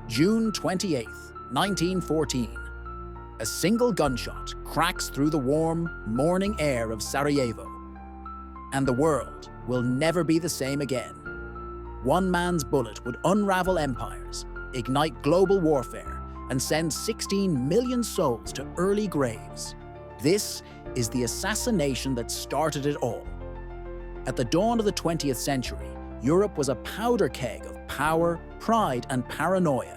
June 28th, 1914. A single gunshot cracks through the warm, morning air of Sarajevo. And the world will never be the same again. One man's bullet would unravel empires, ignite global warfare, and send 16 million souls to early graves. This is the assassination that started it all. At the dawn of the 20th century, Europe was a powder keg of power, pride, and paranoia.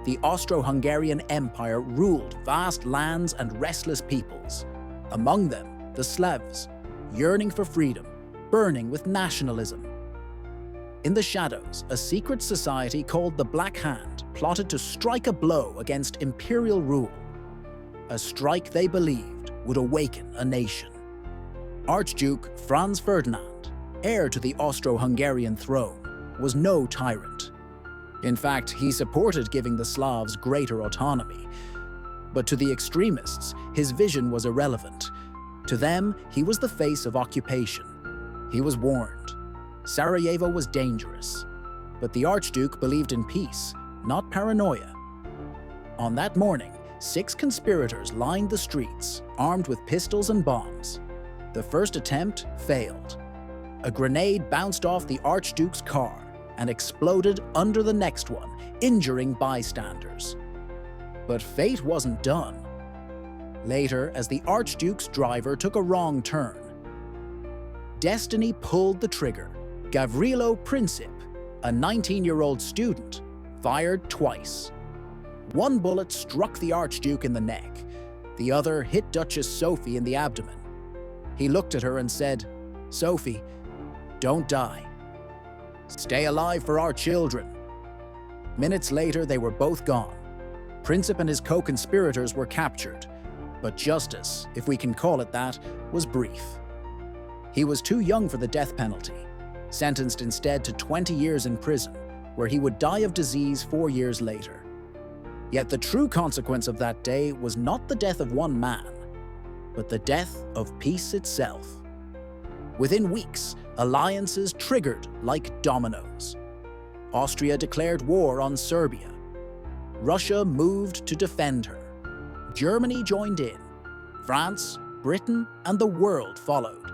The Austro-Hungarian Empire ruled vast lands and restless peoples. Among them, the Slavs, yearning for freedom, burning with nationalism. In the shadows, a secret society called the Black Hand plotted to strike a blow against imperial rule. A strike they believed would awaken a nation. Archduke Franz Ferdinand, heir to the Austro-Hungarian throne, was no tyrant. In fact, he supported giving the Slavs greater autonomy. But to the extremists, his vision was irrelevant. To them, he was the face of occupation. He was warned. Sarajevo was dangerous. But the Archduke believed in peace, not paranoia. On that morning, 6 conspirators lined the streets, armed with pistols and bombs. The first attempt failed. A grenade bounced off the Archduke's car and exploded under the next one, injuring bystanders. But fate wasn't done. Later, as the Archduke's driver took a wrong turn, destiny pulled the trigger. Gavrilo Princip, a 19-year-old student, fired twice. One bullet struck the Archduke in the neck. The other hit Duchess Sophie in the abdomen. He looked at her and said, "Sophie, don't die. Stay alive for our children." Minutes later, they were both gone. Princip and his co-conspirators were captured, but justice, if we can call it that, was brief. He was too young for the death penalty, sentenced instead to 20 years in prison, where he would die of disease 4 years later. Yet the true consequence of that day was not the death of one man, but the death of peace itself. Within weeks, alliances triggered like dominoes. Austria declared war on Serbia. Russia moved to defend her. Germany joined in. France, Britain, and the world followed.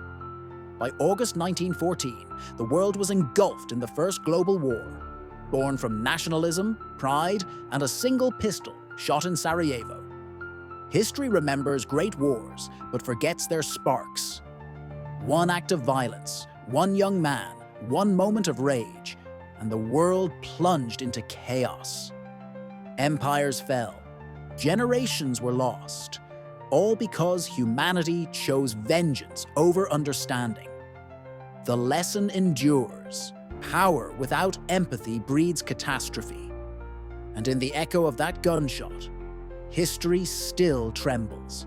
By August 1914, the world was engulfed in the First Global War, born from nationalism, pride, and a single pistol shot in Sarajevo. History remembers great wars, but forgets their sparks. One act of violence, one young man, one moment of rage, and the world plunged into chaos. Empires fell. Generations were lost, all because humanity chose vengeance over understanding. The lesson endures. Power without empathy breeds catastrophe. And in the echo of that gunshot, history still trembles.